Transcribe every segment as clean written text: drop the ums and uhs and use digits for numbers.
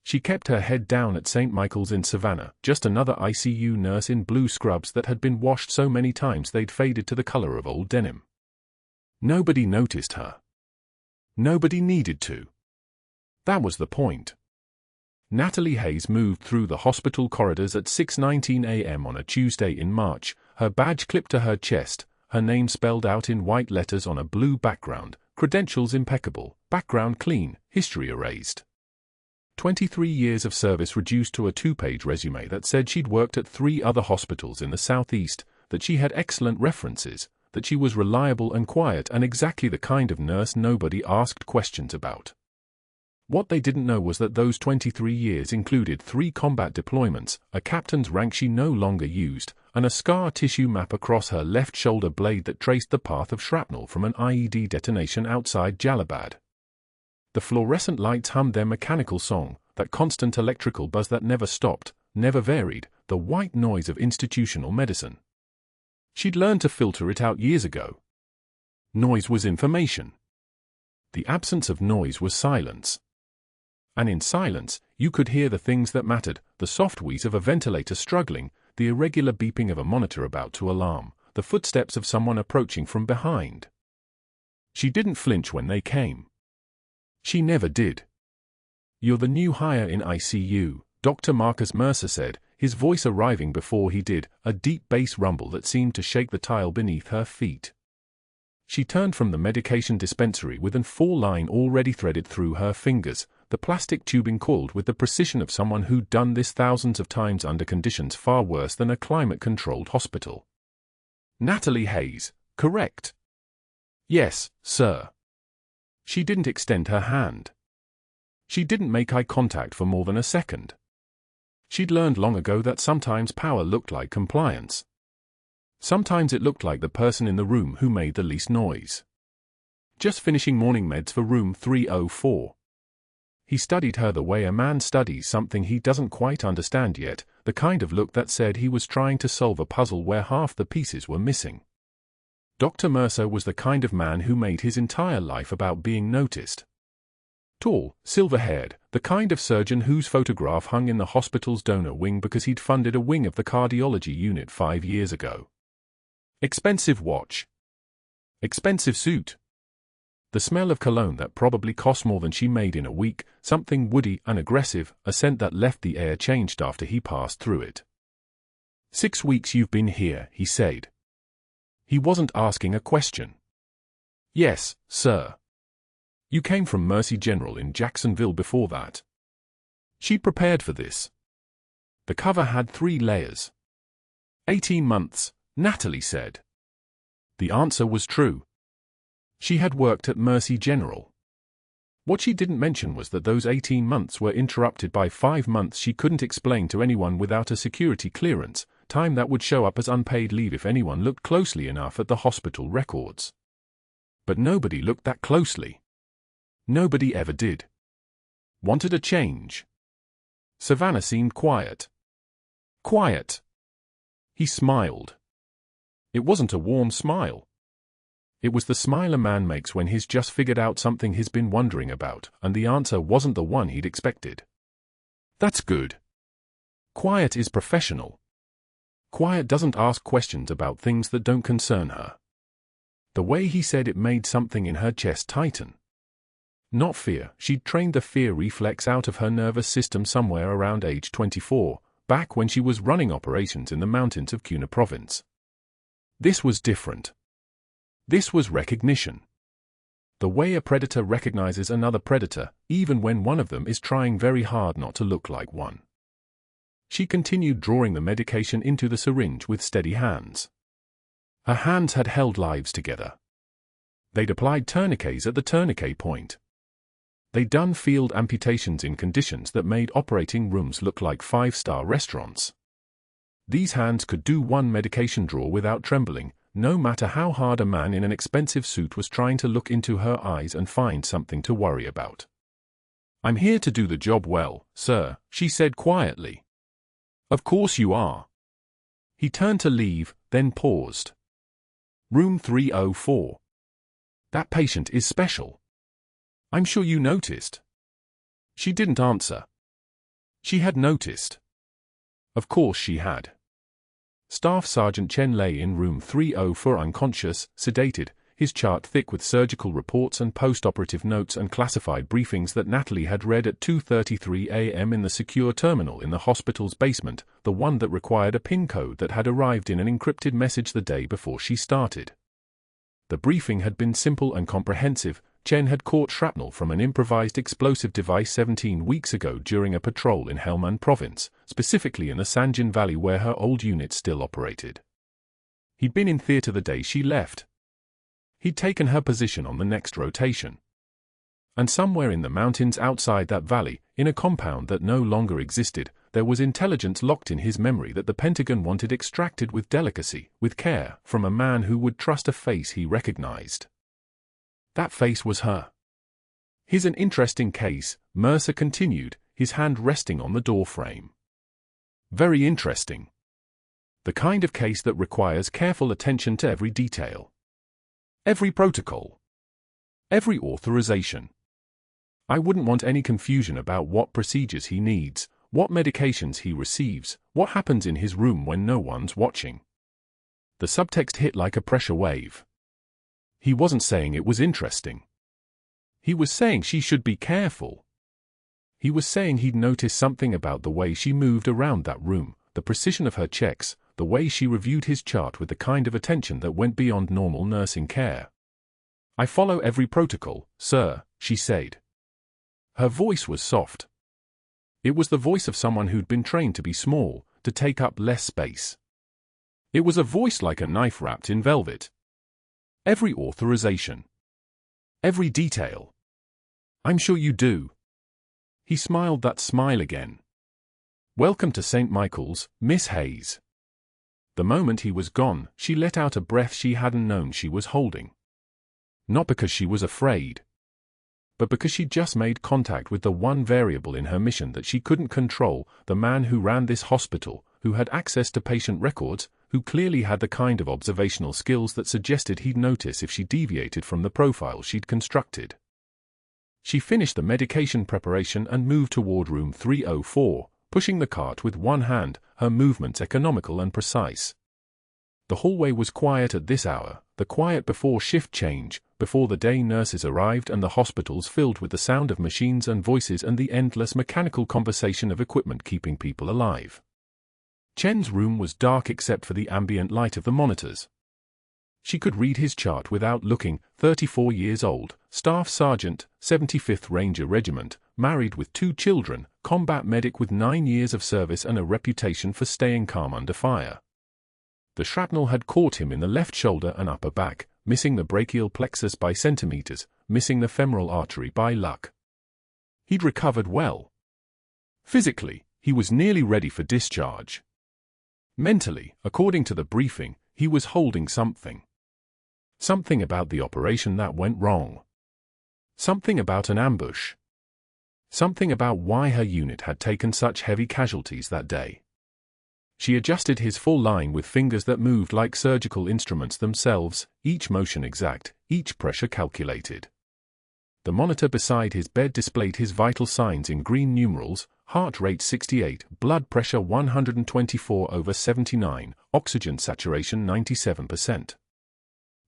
She kept her head down at St. Michael's in Savannah, just another ICU nurse in blue scrubs that had been washed so many times they'd faded to the color of old denim. Nobody noticed her. Nobody needed to. That was the point. Natalie Hayes moved through the hospital corridors at 6:19 a.m. on a Tuesday in March, her badge clipped to her chest, her name spelled out in white letters on a blue background, credentials impeccable, background clean, history erased. 23 years of service reduced to a 2-page resume that said she'd worked at 3 other hospitals in the Southeast, that she had excellent references, that she was reliable and quiet and exactly the kind of nurse nobody asked questions about. What they didn't know was that those 23 years included 3 combat deployments, a captain's rank she no longer used, and a scar tissue map across her left shoulder blade that traced the path of shrapnel from an IED detonation outside Jalabad. The fluorescent lights hummed their mechanical song, that constant electrical buzz that never stopped, never varied, the white noise of institutional medicine. She'd learned to filter it out years ago. Noise was information. The absence of noise was silence. And in silence, you could hear the things that mattered, the soft wheeze of a ventilator struggling, the irregular beeping of a monitor about to alarm, the footsteps of someone approaching from behind. She didn't flinch when they came. She never did. "You're the new hire in ICU," Dr. Marcus Mercer said, his voice arriving before he did, a deep bass rumble that seemed to shake the tile beneath her feet. She turned from the medication dispensary with an 4-line already threaded through her fingers, the plastic tubing coiled with the precision of someone who'd done this thousands of times under conditions far worse than a climate-controlled hospital. "Natalie Hayes, correct?" "Yes, sir." She didn't extend her hand. She didn't make eye contact for more than a second. She'd learned long ago that sometimes power looked like compliance. Sometimes it looked like the person in the room who made the least noise. Just finishing morning meds for room 304. He studied her the way a man studies something he doesn't quite understand yet, the kind of look that said he was trying to solve a puzzle where half the pieces were missing. Dr. Mercer was the kind of man who made his entire life about being noticed. Tall, silver-haired, the kind of surgeon whose photograph hung in the hospital's donor wing because he'd funded a wing of the cardiology unit 5 years ago. Expensive watch. Expensive suit. The smell of cologne that probably cost more than she made in a week, something woody and aggressive, a scent that left the air changed after he passed through it. 6 weeks you've been here, he said. He wasn't asking a question. "Yes, sir." "You came from Mercy General in Jacksonville before that." She prepared for this. The cover had 3 layers. 18 months, Natalie said. The answer was true. She had worked at Mercy General. What she didn't mention was that those 18 months were interrupted by 5 months she couldn't explain to anyone without a security clearance, time that would show up as unpaid leave if anyone looked closely enough at the hospital records. But nobody looked that closely. Nobody ever did. Wanted a change. Savannah seemed quiet. Quiet. He smiled. It wasn't a warm smile. It was the smile a man makes when he's just figured out something he's been wondering about, and the answer wasn't the one he'd expected. That's good. Quiet is professional. Quiet doesn't ask questions about things that don't concern her. The way he said it made something in her chest tighten. Not fear, she'd trained the fear reflex out of her nervous system somewhere around age 24, back when she was running operations in the mountains of Cuna province. This was different. This was recognition. The way a predator recognizes another predator, even when one of them is trying very hard not to look like one. She continued drawing the medication into the syringe with steady hands. Her hands had held lives together. They'd applied tourniquets at the tourniquet point. They'd done field amputations in conditions that made operating rooms look like 5-star restaurants. These hands could do one medication draw without trembling, no matter how hard a man in an expensive suit was trying to look into her eyes and find something to worry about. "I'm here to do the job well, sir," she said quietly. "Of course you are." He turned to leave, then paused. "Room 304. That patient is special. I'm sure you noticed." She didn't answer. She had noticed. Of course she had. Staff Sergeant Chen lay in room 304 unconscious, sedated, his chart thick with surgical reports and post-operative notes and classified briefings that Natalie had read at 2:33 a.m. in the secure terminal in the hospital's basement, the one that required a PIN code that had arrived in an encrypted message the day before she started. The briefing had been simple and comprehensive. Chen had caught shrapnel from an improvised explosive device 17 weeks ago during a patrol in Helmand province, specifically in the Sanjin Valley where her old unit still operated. He'd been in theater the day she left. He'd taken her position on the next rotation. And somewhere in the mountains outside that valley, in a compound that no longer existed, there was intelligence locked in his memory that the Pentagon wanted extracted with delicacy, with care, from a man who would trust a face he recognized. That face was her. "Here's an interesting case," Mercer continued, his hand resting on the doorframe. "Very interesting. The kind of case that requires careful attention to every detail. Every protocol. Every authorization. I wouldn't want any confusion about what procedures he needs, what medications he receives, what happens in his room when no one's watching." The subtext hit like a pressure wave. He wasn't saying it was interesting. He was saying she should be careful. He was saying he'd noticed something about the way she moved around that room, the precision of her checks, the way she reviewed his chart with the kind of attention that went beyond normal nursing care. "I follow every protocol, sir," she said. Her voice was soft. It was the voice of someone who'd been trained to be small, to take up less space. It was a voice like a knife wrapped in velvet. "Every authorization. Every detail. I'm sure you do." He smiled that smile again. "Welcome to St. Michael's, Miss Hayes." The moment he was gone, she let out a breath she hadn't known she was holding. Not because she was afraid, but because she'd just made contact with the one variable in her mission that she couldn't control, the man who ran this hospital, who had access to patient records, who clearly had the kind of observational skills that suggested he'd notice if she deviated from the profile she'd constructed. She finished the medication preparation and moved toward room 304, pushing the cart with one hand, her movements economical and precise. The hallway was quiet at this hour, the quiet before shift change, before the day nurses arrived and the hospitals filled with the sound of machines and voices and the endless mechanical conversation of equipment keeping people alive. Chen's room was dark except for the ambient light of the monitors. She could read his chart without looking, 34 years old, Staff Sergeant, 75th Ranger Regiment, married with 2 children, combat medic with 9 years of service and a reputation for staying calm under fire. The shrapnel had caught him in the left shoulder and upper back, missing the brachial plexus by centimeters, missing the femoral artery by luck. He'd recovered well. Physically, he was nearly ready for discharge. Mentally, according to the briefing, he was holding something. Something about the operation that went wrong. Something about an ambush. Something about why her unit had taken such heavy casualties that day. She adjusted his full line with fingers that moved like surgical instruments themselves, each motion exact, each pressure calculated. The monitor beside his bed displayed his vital signs in green numerals: heart rate 68, blood pressure 124/79, oxygen saturation 97%.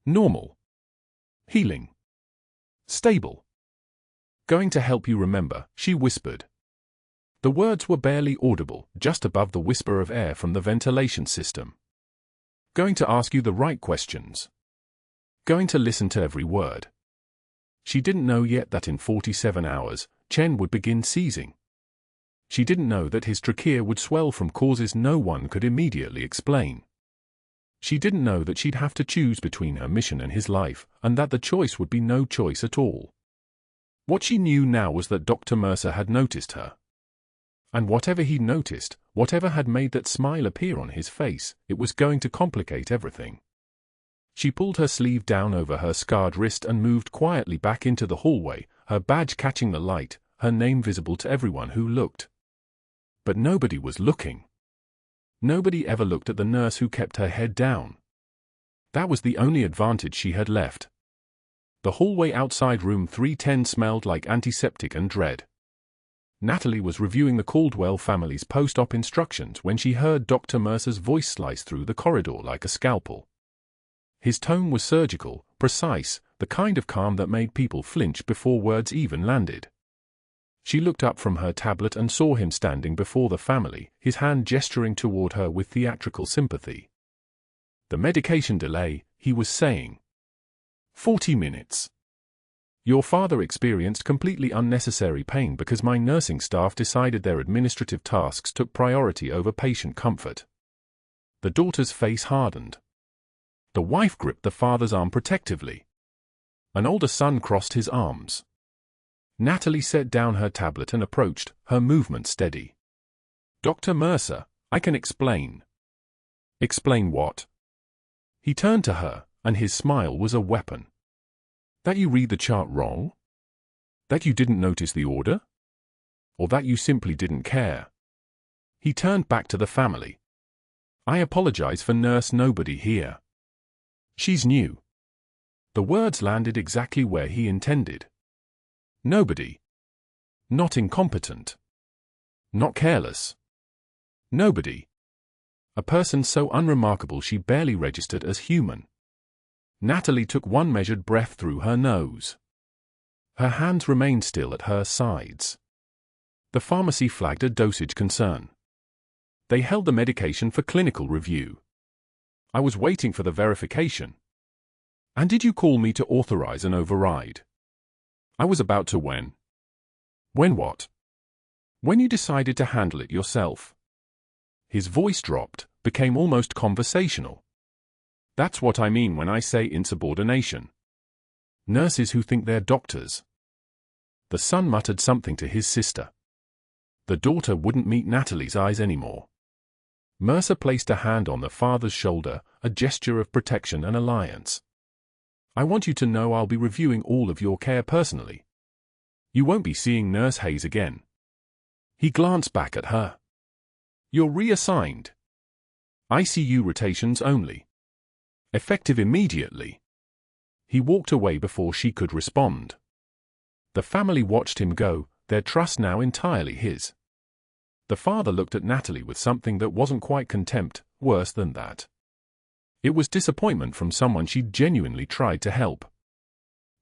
Normal. Healing. Stable. "Going to help you remember," she whispered. The words were barely audible, just above the whisper of air from the ventilation system. "Going to ask you the right questions. Going to listen to every word." She didn't know yet that in 47 hours, Chen would begin seizing. She didn't know that his trachea would swell from causes no one could immediately explain. She didn't know that she'd have to choose between her mission and his life, and that the choice would be no choice at all. What she knew now was that Dr. Mercer had noticed her. And whatever he'd noticed, whatever had made that smile appear on his face, it was going to complicate everything. She pulled her sleeve down over her scarred wrist and moved quietly back into the hallway, her badge catching the light, her name visible to everyone who looked. But nobody was looking. Nobody ever looked at the nurse who kept her head down. That was the only advantage she had left. The hallway outside room 310 smelled like antiseptic and dread. Natalie was reviewing the Caldwell family's post-op instructions when she heard Dr. Mercer's voice slice through the corridor like a scalpel. His tone was surgical, precise, the kind of calm that made people flinch before words even landed. She looked up from her tablet and saw him standing before the family, his hand gesturing toward her with theatrical sympathy. "The medication delay," he was saying. 40 minutes. "Your father experienced completely unnecessary pain because my nursing staff decided their administrative tasks took priority over patient comfort." The daughter's face hardened. The wife gripped the father's arm protectively. An older son crossed his arms. Natalie set down her tablet and approached, her movement steady. "Dr. Mercer, I can explain." "Explain what?" He turned to her, and his smile was a weapon. "That you read the chart wrong? That you didn't notice the order? Or that you simply didn't care?" He turned back to the family. "I apologize for Nurse Nobody here. She's new." The words landed exactly where he intended. Nobody. Not incompetent. Not careless. Nobody. A person so unremarkable she barely registered as human. Natalie took one measured breath through her nose. Her hands remained still at her sides. The pharmacy flagged a dosage concern. They held the medication for clinical review. "I was waiting for the verification." "And did you call me to authorize an override?" "I was about to when." "When what?" "When you decided to handle it yourself." His voice dropped, became almost conversational. "That's what I mean when I say insubordination. Nurses who think they're doctors." The son muttered something to his sister. The daughter wouldn't meet Natalie's eyes anymore. Mercer placed a hand on the father's shoulder, a gesture of protection and alliance. "I want you to know I'll be reviewing all of your care personally. You won't be seeing Nurse Hayes again." He glanced back at her. "You're reassigned. ICU rotations only. Effective immediately." He walked away before she could respond. The family watched him go, their trust now entirely his. The father looked at Natalie with something that wasn't quite contempt, worse than that. It was disappointment from someone she'd genuinely tried to help.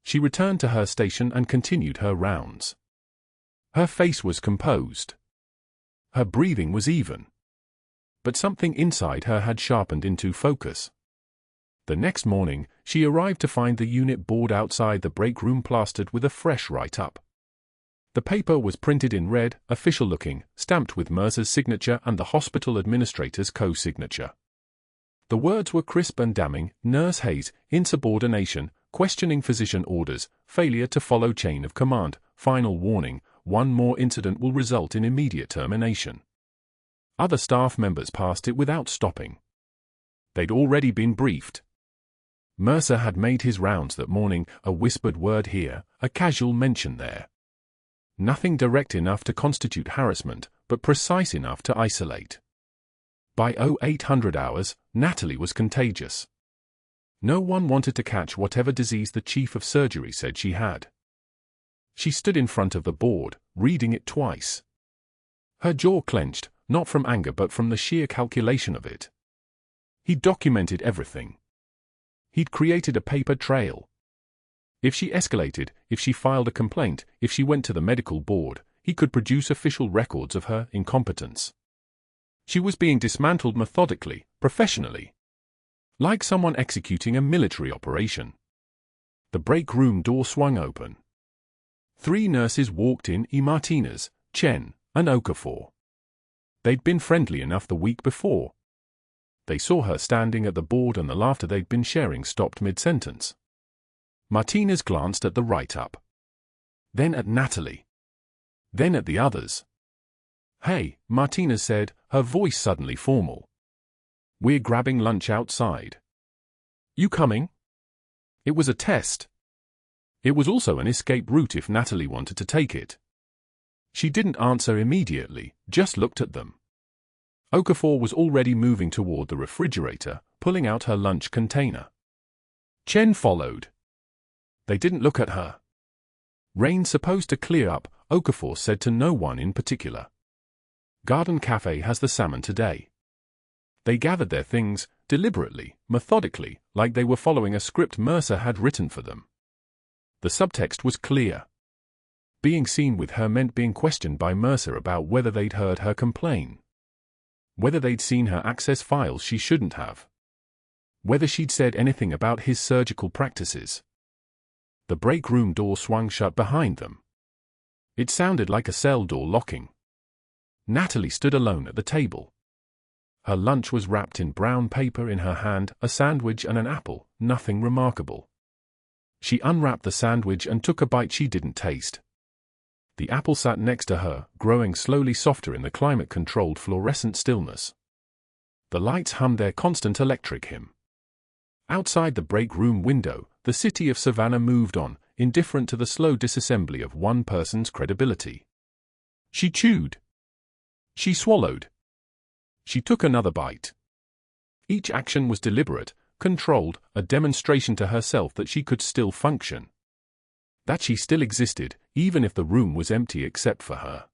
She returned to her station and continued her rounds. Her face was composed. Her breathing was even. But something inside her had sharpened into focus. The next morning, she arrived to find the unit board outside the break room plastered with a fresh write-up. The paper was printed in red, official-looking, stamped with Mercer's signature and the hospital administrator's co-signature. The words were crisp and damning: Nurse Hayes, insubordination, questioning physician orders, failure to follow chain of command, final warning, one more incident will result in immediate termination. Other staff members passed it without stopping. They'd already been briefed. Mercer had made his rounds that morning, a whispered word here, a casual mention there. Nothing direct enough to constitute harassment, but precise enough to isolate. By 0800 hours, Natalie was contagious. No one wanted to catch whatever disease the chief of surgery said she had. She stood in front of the board, reading it twice. Her jaw clenched, not from anger but from the sheer calculation of it. He'd documented everything. He'd created a paper trail. If she escalated, if she filed a complaint, if she went to the medical board, he could produce official records of her incompetence. She was being dismantled methodically, professionally. Like someone executing a military operation. The break room door swung open. 3 nurses walked in: Martinez, Chen, and Okafor. They'd been friendly enough the week before. They saw her standing at the board and the laughter they'd been sharing stopped mid-sentence. Martinez glanced at the write-up. Then at Natalie. Then at the others. "Hey," Martinez said, her voice suddenly formal. "We're grabbing lunch outside. You coming?" It was a test. It was also an escape route if Natalie wanted to take it. She didn't answer immediately, just looked at them. Okafor was already moving toward the refrigerator, pulling out her lunch container. Chen followed. They didn't look at her. Rain's supposed to clear up, Okafor said to no one in particular. Garden Cafe has the salmon today. They gathered their things, deliberately, methodically, like they were following a script Mercer had written for them. The subtext was clear. Being seen with her meant being questioned by Mercer about whether they'd heard her complain. Whether they'd seen her access files she shouldn't have. Whether she'd said anything about his surgical practices. The break room door swung shut behind them. It sounded like a cell door locking. Natalie stood alone at the table. Her lunch was wrapped in brown paper in her hand, a sandwich and an apple, nothing remarkable. She unwrapped the sandwich and took a bite she didn't taste. The apple sat next to her, growing slowly softer in the climate-controlled fluorescent stillness. The lights hummed their constant electric hymn. Outside the break room window, the city of Savannah moved on, indifferent to the slow disassembly of one person's credibility. She chewed. She swallowed. She took another bite. Each action was deliberate, controlled, a demonstration to herself that she could still function. That she still existed, even if the room was empty except for her.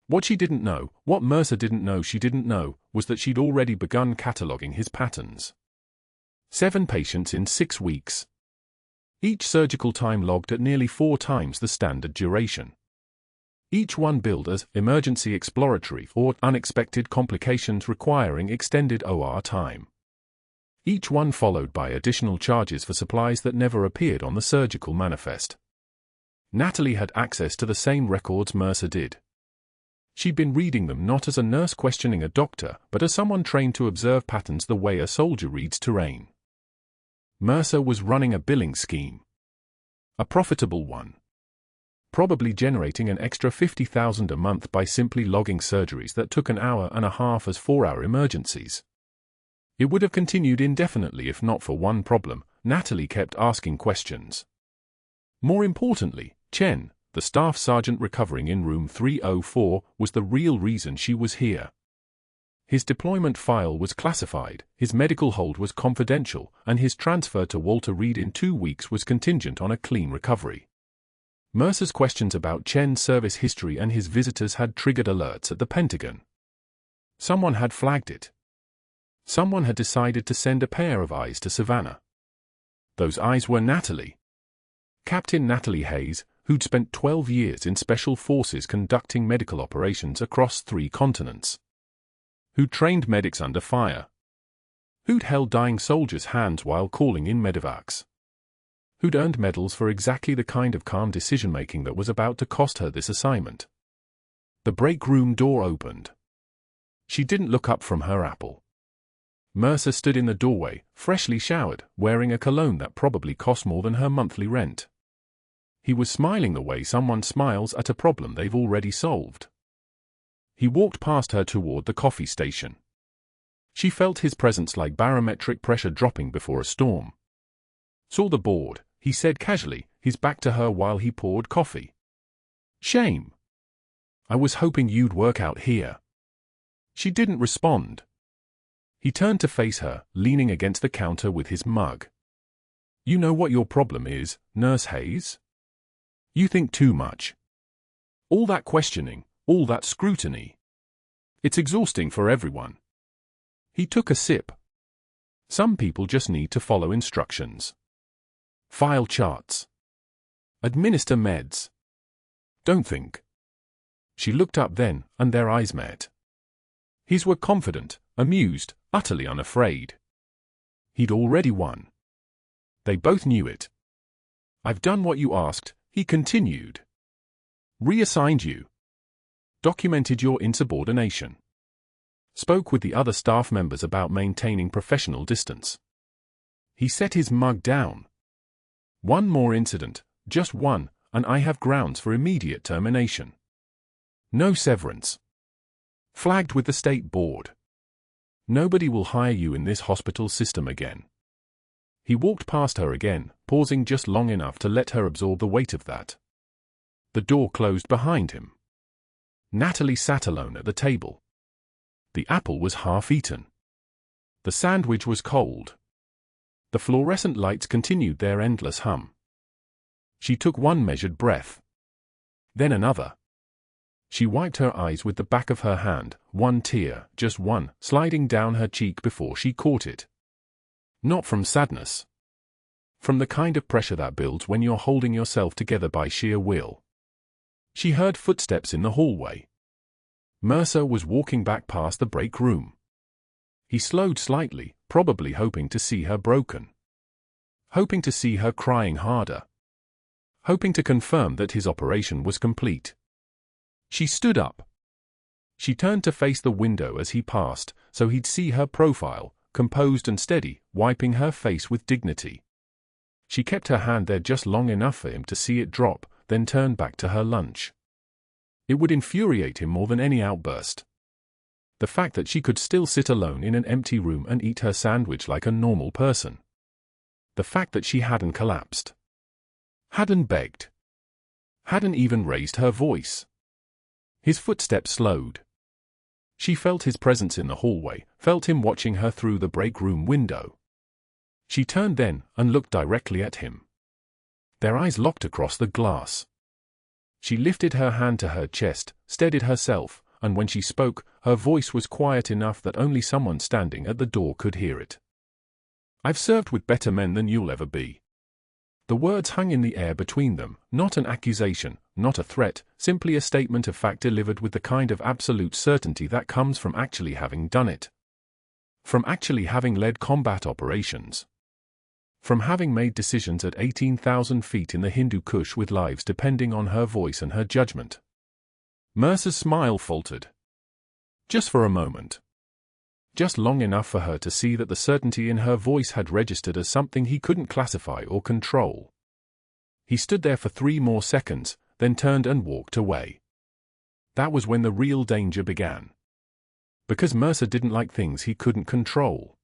What she didn't know, what Mercer didn't know she didn't know, was that she'd already begun cataloguing his patterns. 7 patients in 6 weeks. Each surgical time logged at nearly 4 times the standard duration. Each one billed as emergency exploratory or unexpected complications requiring extended OR time. Each one followed by additional charges for supplies that never appeared on the surgical manifest. Natalie had access to the same records Mercer did. She'd been reading them not as a nurse questioning a doctor, but as someone trained to observe patterns the way a soldier reads terrain. Mercer was running a billing scheme. A profitable one. Probably generating an extra $50,000 a month by simply logging surgeries that took an hour and a half as 4-hour emergencies. It would have continued indefinitely if not for one problem: Natalie kept asking questions. More importantly, Chen, the staff sergeant recovering in room 304, was the real reason she was here. His deployment file was classified, his medical hold was confidential, and his transfer to Walter Reed in 2 weeks was contingent on a clean recovery. Mercer's questions about Chen's service history and his visitors had triggered alerts at the Pentagon. Someone had flagged it. Someone had decided to send a pair of eyes to Savannah. Those eyes were Natalie. Captain Natalie Hayes, who'd spent 12 years in special forces conducting medical operations across 3 continents. Who'd trained medics under fire. Who'd held dying soldiers' hands while calling in medevacs. Who'd earned medals for exactly the kind of calm decision-making that was about to cost her this assignment. The break room door opened. She didn't look up from her apple. Mercer stood in the doorway, freshly showered, wearing a cologne that probably cost more than her monthly rent. He was smiling the way someone smiles at a problem they've already solved. He walked past her toward the coffee station. She felt his presence like barometric pressure dropping before a storm. Saw the board, he said casually, his back to her while he poured coffee. Shame. I was hoping you'd work out here. She didn't respond. He turned to face her, leaning against the counter with his mug. You know what your problem is, Nurse Hayes? You think too much. All that questioning, all that scrutiny. It's exhausting for everyone. He took a sip. Some people just need to follow instructions. File charts. Administer meds. Don't think. She looked up then, and their eyes met. His were confident, amused, utterly unafraid. He'd already won. They both knew it. I've done what you asked, he continued. Reassigned you. Documented your insubordination. Spoke with the other staff members about maintaining professional distance. He set his mug down. One more incident, just one, and I have grounds for immediate termination. No severance. Flagged with the state board. Nobody will hire you in this hospital system again. He walked past her again, pausing just long enough to let her absorb the weight of that. The door closed behind him. Natalie sat alone at the table. The apple was half eaten. The sandwich was cold. The fluorescent lights continued their endless hum. She took one measured breath. Then another. She wiped her eyes with the back of her hand, one tear, just one, sliding down her cheek before she caught it. Not from sadness. From the kind of pressure that builds when you're holding yourself together by sheer will. She heard footsteps in the hallway. Mercer was walking back past the break room. He slowed slightly, probably hoping to see her broken. Hoping to see her crying harder. Hoping to confirm that his operation was complete. She stood up. She turned to face the window as he passed, so he'd see her profile, composed and steady, wiping her face with dignity. She kept her hand there just long enough for him to see it drop, then turned back to her lunch. It would infuriate him more than any outburst. The fact that she could still sit alone in an empty room and eat her sandwich like a normal person. The fact that she hadn't collapsed. Hadn't begged. Hadn't even raised her voice. His footsteps slowed. She felt his presence in the hallway, felt him watching her through the break room window. She turned then and looked directly at him. Their eyes locked across the glass. She lifted her hand to her chest, steadied herself, and when she spoke, her voice was quiet enough that only someone standing at the door could hear it. "I've served with better men than you'll ever be." The words hung in the air between them, not an accusation, not a threat, simply a statement of fact delivered with the kind of absolute certainty that comes from actually having done it. From actually having led combat operations. From having made decisions at 18,000 feet in the Hindu Kush with lives depending on her voice and her judgment. Mercer's smile faltered. Just for a moment. Just long enough for her to see that the certainty in her voice had registered as something he couldn't classify or control. He stood there for 3 more seconds, then turned and walked away. That was when the real danger began. Because Mercer didn't like things he couldn't control.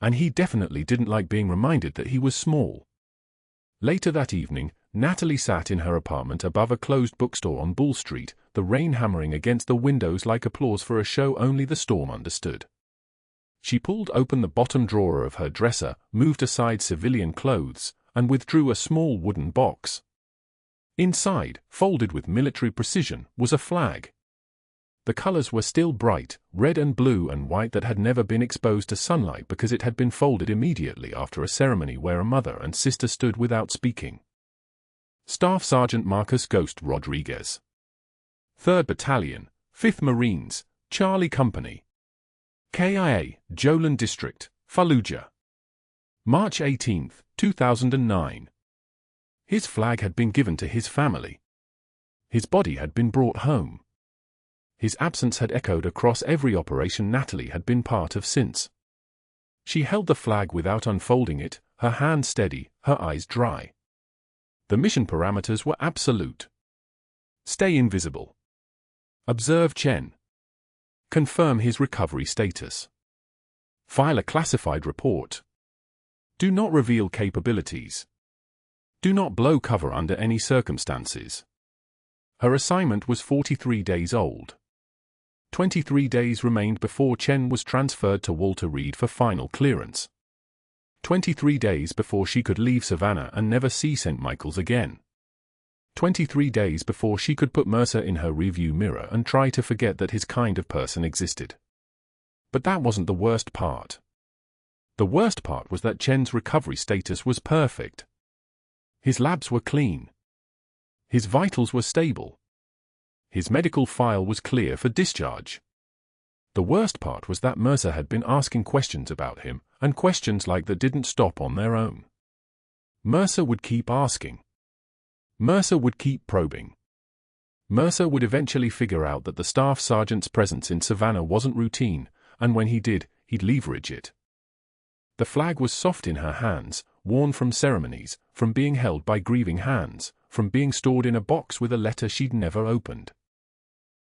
And he definitely didn't like being reminded that he was small. Later that evening, Natalie sat in her apartment above a closed bookstore on Bull Street, the rain hammering against the windows like applause for a show only the storm understood. She pulled open the bottom drawer of her dresser, moved aside civilian clothes, and withdrew a small wooden box. Inside, folded with military precision, was a flag. The colors were still bright, red and blue and white that had never been exposed to sunlight because it had been folded immediately after a ceremony where a mother and sister stood without speaking. Staff Sergeant Marcus Ghost Rodriguez. 3rd Battalion, 5th Marines, Charlie Company. KIA, Jolin District, Fallujah. March 18, 2009. His flag had been given to his family. His body had been brought home. His absence had echoed across every operation Natalie had been part of since. She held the flag without unfolding it, her hand steady, her eyes dry. The mission parameters were absolute. Stay invisible. Observe Chen. Confirm his recovery status. File a classified report. Do not reveal capabilities. Do not blow cover under any circumstances. Her assignment was 43 days old. 23 days remained before Chen was transferred to Walter Reed for final clearance. 23 days before she could leave Savannah and never see St. Michael's again. 23 days before she could put Mercer in her rearview mirror and try to forget that his kind of person existed. But that wasn't the worst part. The worst part was that Chen's recovery status was perfect. His labs were clean. His vitals were stable. His medical file was clear for discharge. The worst part was that Mercer had been asking questions about him, and questions like that didn't stop on their own. Mercer would keep asking. Mercer would keep probing. Mercer would eventually figure out that the staff sergeant's presence in Savannah wasn't routine, and when he did, he'd leverage it. The flag was soft in her hands, worn from ceremonies, from being held by grieving hands, from being stored in a box with a letter she'd never opened.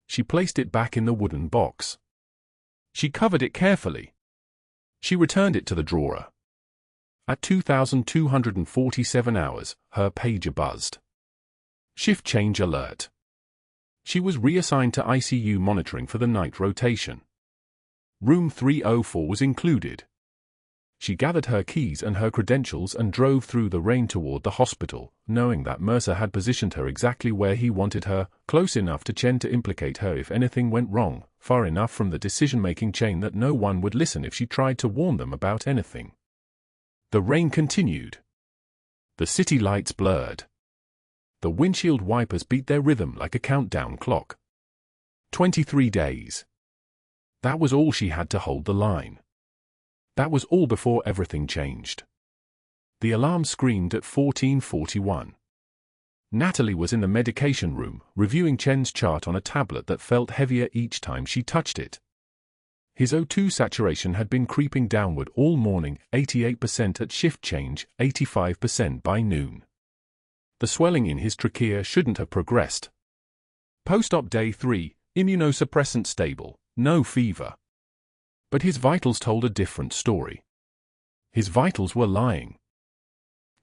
She placed it back in the wooden box. She covered it carefully. She returned it to the drawer. At 2,247 hours, her pager buzzed. Shift change alert. She was reassigned to ICU monitoring for the night rotation. Room 304 was included. she gathered her keys and her credentials and drove through the rain toward the hospital, knowing that Mercer had positioned her exactly where he wanted her, close enough to Chen to implicate her if anything went wrong, far enough from the decision-making chain that no one would listen if she tried to warn them about anything. The rain continued. The city lights blurred. The windshield wipers beat their rhythm like a countdown clock. 23 days. That was all she had to hold the line. That was all before everything changed. The alarm screamed at 14:41. Natalie was in the medication room, reviewing Chen's chart on a tablet that felt heavier each time she touched it. His O2 saturation had been creeping downward all morning, 88% at shift change, 85% by noon. The swelling in his trachea shouldn't have progressed. Post-op day 3, immunosuppressant stable, no fever. But his vitals told a different story. His vitals were lying.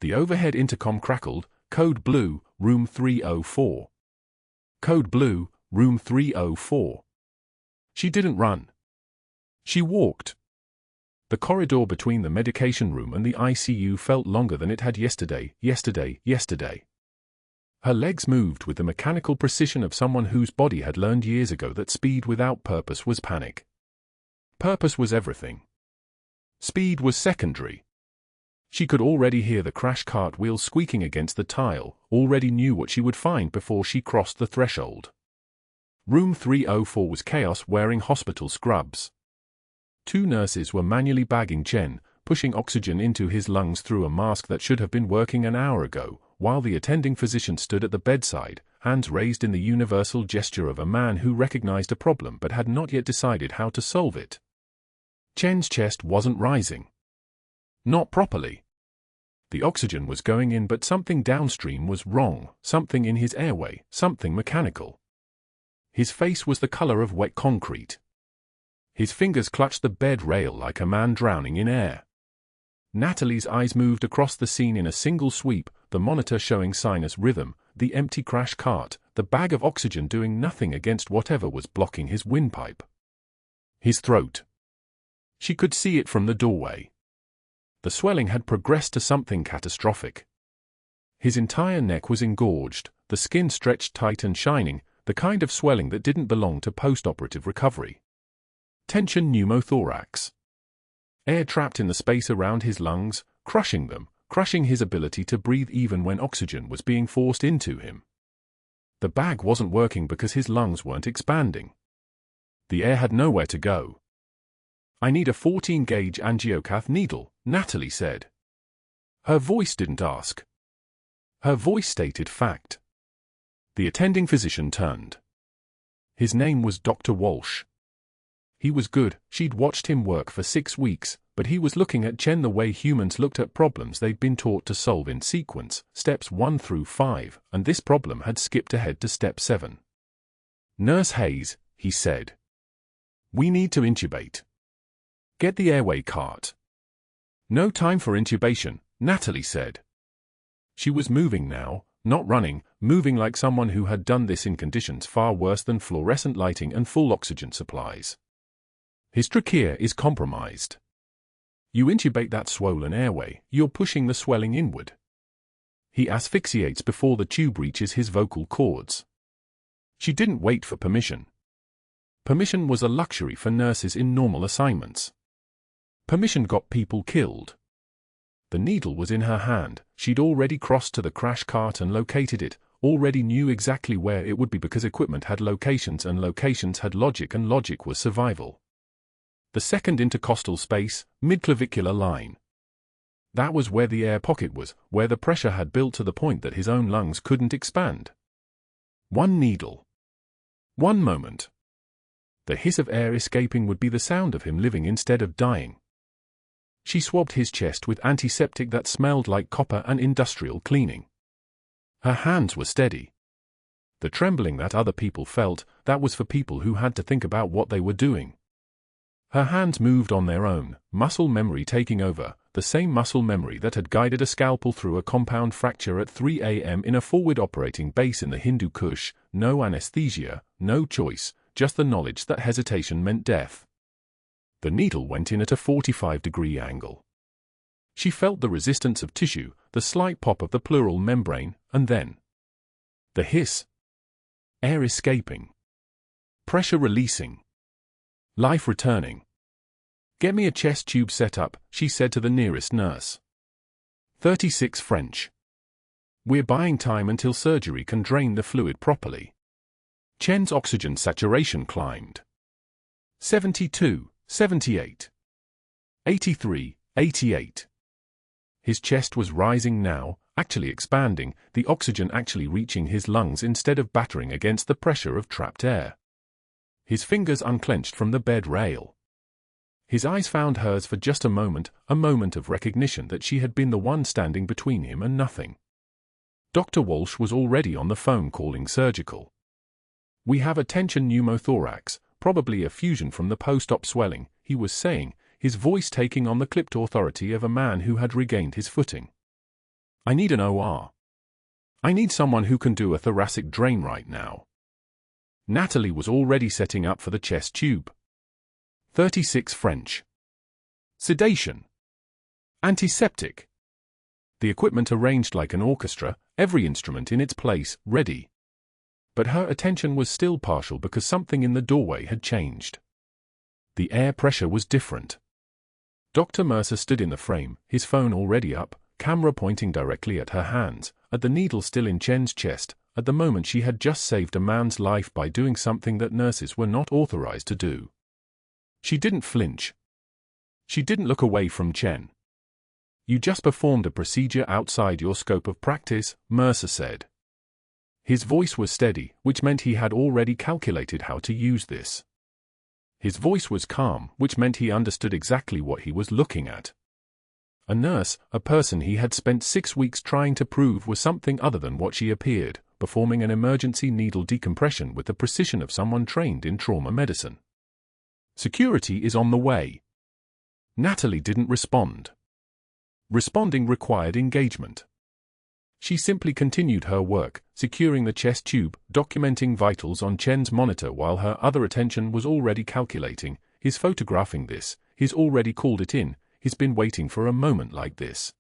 The overhead intercom crackled, code blue, room 304. Code blue, room 304. She didn't run. She walked. The corridor between the medication room and the ICU felt longer than it had yesterday. Her legs moved with the mechanical precision of someone whose body had learned years ago that speed without purpose was panic. Purpose was everything. Speed was secondary. She could already hear the crash cart wheels squeaking against the tile, already knew what she would find before she crossed the threshold. Room 304 was chaos wearing hospital scrubs. 2 nurses were manually bagging Chen, pushing oxygen into his lungs through a mask that should have been working an hour ago, while the attending physician stood at the bedside, hands raised in the universal gesture of a man who recognized a problem but had not yet decided how to solve it. Chen's chest wasn't rising. Not properly. The oxygen was going in, but something downstream was wrong, something in his airway, something mechanical. His face was the color of wet concrete. His fingers clutched the bed rail like a man drowning in air. Natalie's eyes moved across the scene in a single sweep, the monitor showing sinus rhythm, the empty crash cart, the bag of oxygen doing nothing against whatever was blocking his windpipe. His throat. She could see it from the doorway. The swelling had progressed to something catastrophic. His entire neck was engorged, the skin stretched tight and shining, the kind of swelling that didn't belong to post-operative recovery. Tension pneumothorax. Air trapped in the space around his lungs, crushing them, crushing his ability to breathe even when oxygen was being forced into him. The bag wasn't working because his lungs weren't expanding. The air had nowhere to go. "I need a 14-gauge angiocath needle," Natalie said. Her voice didn't ask. Her voice stated fact. The attending physician turned. His name was Dr. Walsh. He was good, she'd watched him work for 6 weeks, but he was looking at Chen the way humans looked at problems they'd been taught to solve in sequence, steps 1 through 5, and this problem had skipped ahead to step 7. "Nurse Hayes," he said. "We need to intubate. Get the airway cart." "No time for intubation," Natalie said. She was moving now, not running, moving like someone who had done this in conditions far worse than fluorescent lighting and full oxygen supplies. "His trachea is compromised. You intubate that swollen airway, you're pushing the swelling inward. He asphyxiates before the tube reaches his vocal cords." She didn't wait for permission. Permission was a luxury for nurses in normal assignments. Permission got people killed. The needle was in her hand, she'd already crossed to the crash cart and located it, already knew exactly where it would be because equipment had locations and locations had logic and logic was survival. The second intercostal space, midclavicular line. That was where the air pocket was, where the pressure had built to the point that his own lungs couldn't expand. 1 needle. 1 moment. The hiss of air escaping would be the sound of him living instead of dying. She swabbed his chest with antiseptic that smelled like copper and industrial cleaning. Her hands were steady. The trembling that other people felt, that was for people who had to think about what they were doing. Her hands moved on their own, muscle memory taking over, the same muscle memory that had guided a scalpel through a compound fracture at 3 a.m. in a forward operating base in the Hindu Kush, no anesthesia, no choice, just the knowledge that hesitation meant death. The needle went in at a 45-degree angle. She felt the resistance of tissue, the slight pop of the pleural membrane, and then the hiss. Air escaping. Pressure releasing. Life returning. "Get me a chest tube set up," she said to the nearest nurse. 36 French. "We're buying time until surgery can drain the fluid properly." Chen's oxygen saturation climbed. 72, 78. 83, 88. His chest was rising now, actually expanding, the oxygen actually reaching his lungs instead of battering against the pressure of trapped air. His fingers unclenched from the bed rail. His eyes found hers for just a moment of recognition that she had been the one standing between him and nothing. Dr. Walsh was already on the phone calling surgical. "We have a tension pneumothorax, probably a fusion from the post-op swelling," he was saying, his voice taking on the clipped authority of a man who had regained his footing. "I need an OR. I need someone who can do a thoracic drain right now." Natalie was already setting up for the chest tube. 36 French. Sedation. Antiseptic. The equipment arranged like an orchestra, every instrument in its place, ready. But her attention was still partial because something in the doorway had changed. The air pressure was different. Dr. Mercer stood in the frame, his phone already up, camera pointing directly at her hands, at the needle still in Chen's chest, at the moment she had just saved a man's life by doing something that nurses were not authorized to do. She didn't flinch. She didn't look away from Chen. "You just performed a procedure outside your scope of practice," Mercer said. His voice was steady, which meant he had already calculated how to use this. His voice was calm, which meant he understood exactly what he was looking at. A nurse, a person he had spent 6 weeks trying to prove was something other than what she appeared, performing an emergency needle decompression with the precision of someone trained in trauma medicine. "Security is on the way." Natalie didn't respond. Responding required engagement. She simply continued her work, securing the chest tube, documenting vitals on Chen's monitor while her other attention was already calculating, he's photographing this, he's already called it in, he's been waiting for a moment like this.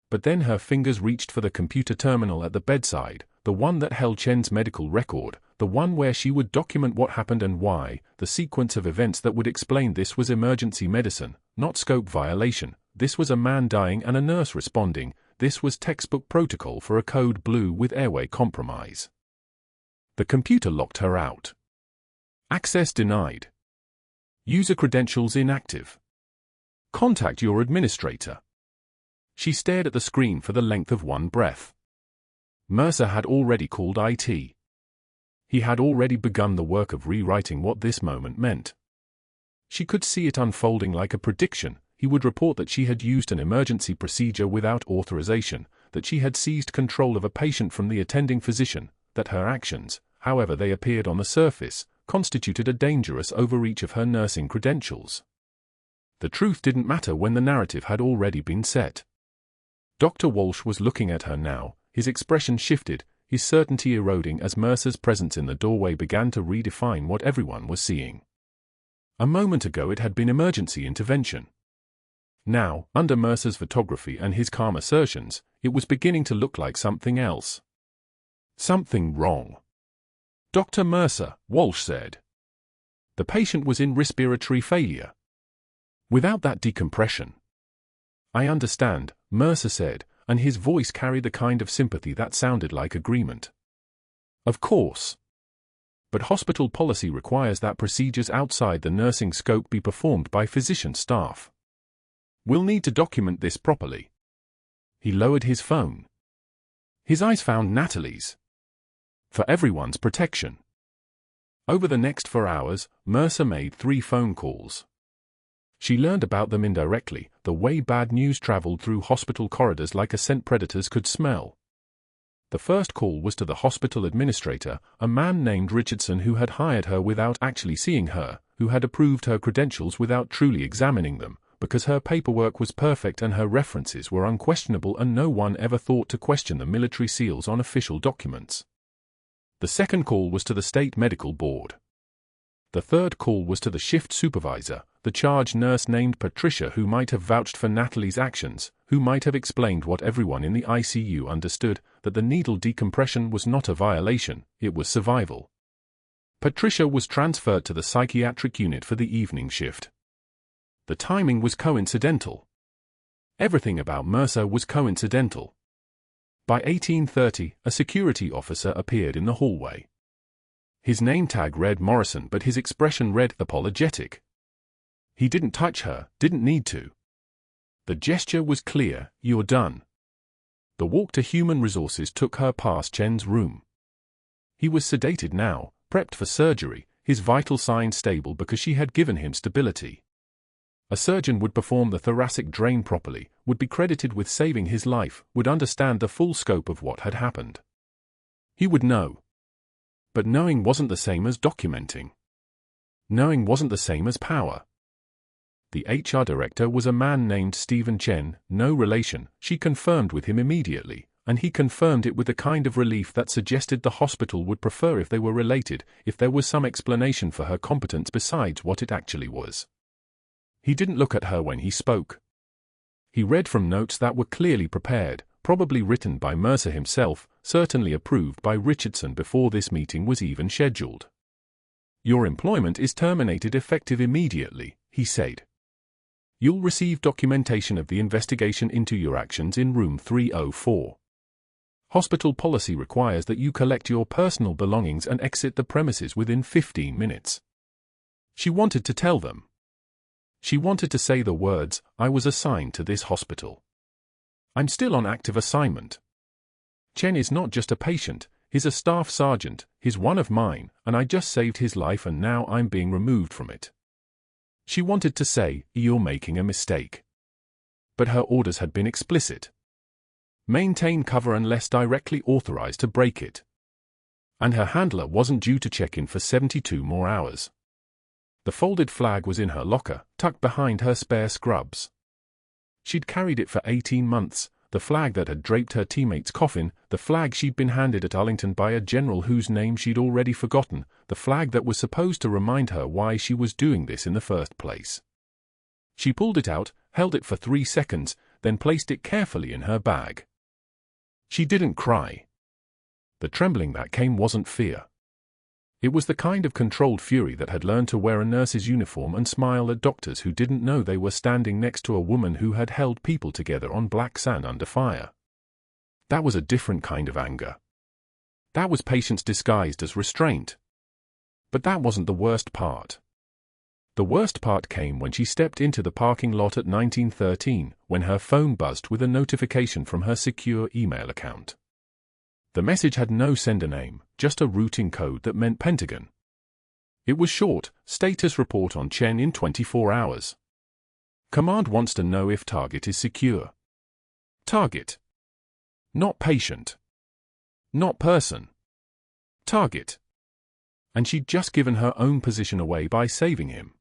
But then her fingers reached for the computer terminal at the bedside, the one that held Chen's medical record, the one where she would document what happened and why, the sequence of events that would explain this was emergency medicine, not scope violation, this was a man dying and a nurse responding, this was textbook protocol for a code blue with airway compromise. The computer locked her out. Access denied. User credentials inactive. Contact your administrator. She stared at the screen for the length of one breath. Mercer had already called IT. He had already begun the work of rewriting what this moment meant. She could see it unfolding like a prediction. He would report that she had used an emergency procedure without authorization, that she had seized control of a patient from the attending physician, that her actions, however they appeared on the surface, constituted a dangerous overreach of her nursing credentials. The truth didn't matter when the narrative had already been set. Dr. Walsh was looking at her now, his expression shifted, his certainty eroding as Mercer's presence in the doorway began to redefine what everyone was seeing. A moment ago it had been emergency intervention. Now, under Mercer's photography and his calm assertions, it was beginning to look like something else. Something wrong. "Dr. Mercer," Walsh said. "The patient was in respiratory failure. Without that decompression." "I understand," Mercer said, and his voice carried the kind of sympathy that sounded like agreement. "Of course. But hospital policy requires that procedures outside the nursing scope be performed by physician staff. We'll need to document this properly." He lowered his phone. His eyes found Natalie's. For everyone's protection. Over the next 4 hours, Mercer made 3 phone calls. She learned about them indirectly, the way bad news traveled through hospital corridors like a scent predators could smell. The first call was to the hospital administrator, a man named Richardson who had hired her without actually seeing her, who had approved her credentials without truly examining them, because her paperwork was perfect and her references were unquestionable and no one ever thought to question the military seals on official documents. The second call was to the state medical board. The third call was to the shift supervisor, the charge nurse named Patricia, who might have vouched for Natalie's actions, who might have explained what everyone in the ICU understood, that the needle decompression was not a violation, it was survival. Patricia was transferred to the psychiatric unit for the evening shift. The timing was coincidental. Everything about Mercer was coincidental. By 18:30, a security officer appeared in the hallway. His name tag read Morrison, but his expression read apologetic. He didn't touch her, didn't need to. The gesture was clear: you're done. The walk to Human Resources took her past Chen's room. He was sedated now, prepped for surgery, his vital signs stable because she had given him stability. A surgeon would perform the thoracic drain properly, would be credited with saving his life, would understand the full scope of what had happened. He would know. But knowing wasn't the same as documenting. Knowing wasn't the same as power. The HR director was a man named Stephen Chen, no relation. She confirmed with him immediately, and he confirmed it with the kind of relief that suggested the hospital would prefer if they were related, if there was some explanation for her competence besides what it actually was. He didn't look at her when he spoke. He read from notes that were clearly prepared, probably written by Mercer himself, certainly approved by Richardson before this meeting was even scheduled. Your employment is terminated effective immediately, he said. You'll receive documentation of the investigation into your actions in room 304. Hospital policy requires that you collect your personal belongings and exit the premises within 15 minutes. She wanted to tell them. She wanted to say the words, I was assigned to this hospital. I'm still on active assignment. Chen is not just a patient, he's a staff sergeant, he's one of mine, and I just saved his life and now I'm being removed from it. She wanted to say, you're making a mistake. But her orders had been explicit. Maintain cover unless directly authorized to break it. And her handler wasn't due to check in for 72 more hours. The folded flag was in her locker, tucked behind her spare scrubs. She'd carried it for 18 months, the flag that had draped her teammate's coffin, the flag she'd been handed at Arlington by a general whose name she'd already forgotten, the flag that was supposed to remind her why she was doing this in the first place. She pulled it out, held it for 3 seconds, then placed it carefully in her bag. She didn't cry. The trembling that came wasn't fear. It was the kind of controlled fury that had learned to wear a nurse's uniform and smile at doctors who didn't know they were standing next to a woman who had held people together on black sand under fire. That was a different kind of anger. That was patience disguised as restraint. But that wasn't the worst part. The worst part came when she stepped into the parking lot at 1913, when her phone buzzed with a notification from her secure email account. The message had no sender name, just a routing code that meant Pentagon. It was short, status report on Chen in 24 hours. Command wants to know if target is secure. Target. Not patient. Not person. Target. And she'd just given her own position away by saving him.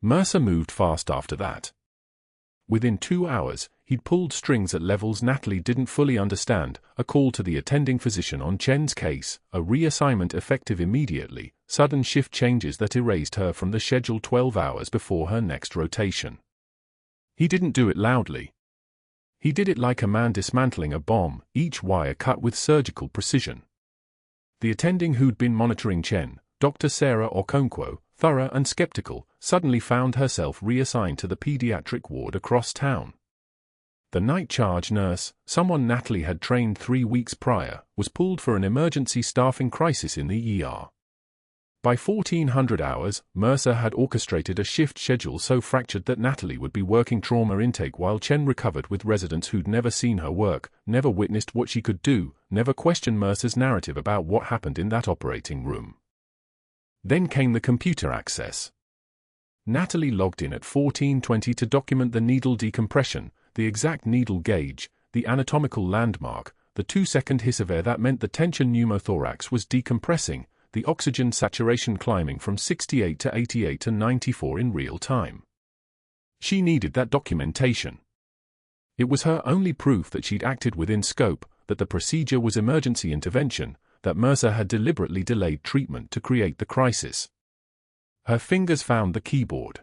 Mercer moved fast after that. Within 2 hours, he'd pulled strings at levels Natalie didn't fully understand, a call to the attending physician on Chen's case, a reassignment effective immediately, sudden shift changes that erased her from the scheduled 12 hours before her next rotation. He didn't do it loudly. He did it like a man dismantling a bomb, each wire cut with surgical precision. The attending who'd been monitoring Chen, Dr. Sarah Okonkwo, thorough and skeptical, suddenly found herself reassigned to the pediatric ward across town. The night charge nurse, someone Natalie had trained 3 weeks prior, was pulled for an emergency staffing crisis in the ER. By 1400 hours, Mercer had orchestrated a shift schedule so fractured that Natalie would be working trauma intake while Chen recovered with residents who'd never seen her work, never witnessed what she could do, never questioned Mercer's narrative about what happened in that operating room. Then came the computer access. Natalie logged in at 14:20 to document the needle decompression, the exact needle gauge, the anatomical landmark, the 2-second hiss of air that meant the tension pneumothorax was decompressing, the oxygen saturation climbing from 68 to 88 to 94 in real time. She needed that documentation. It was her only proof that she'd acted within scope, that the procedure was emergency intervention, that Mercer had deliberately delayed treatment to create the crisis. Her fingers found the keyboard.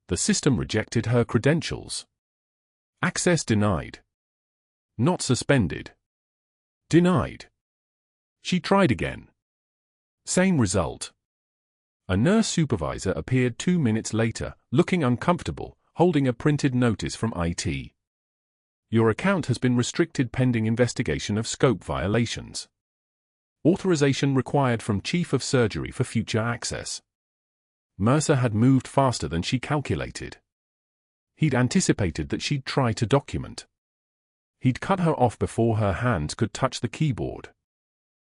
The system rejected her credentials. Access denied. Not suspended. Denied. She tried again. Same result. A nurse supervisor appeared 2 minutes later, looking uncomfortable, holding a printed notice from IT. Your account has been restricted pending investigation of scope violations. Authorization required from Chief of Surgery for future access. Mercer had moved faster than she calculated. He'd anticipated that she'd try to document. He'd cut her off before her hands could touch the keyboard.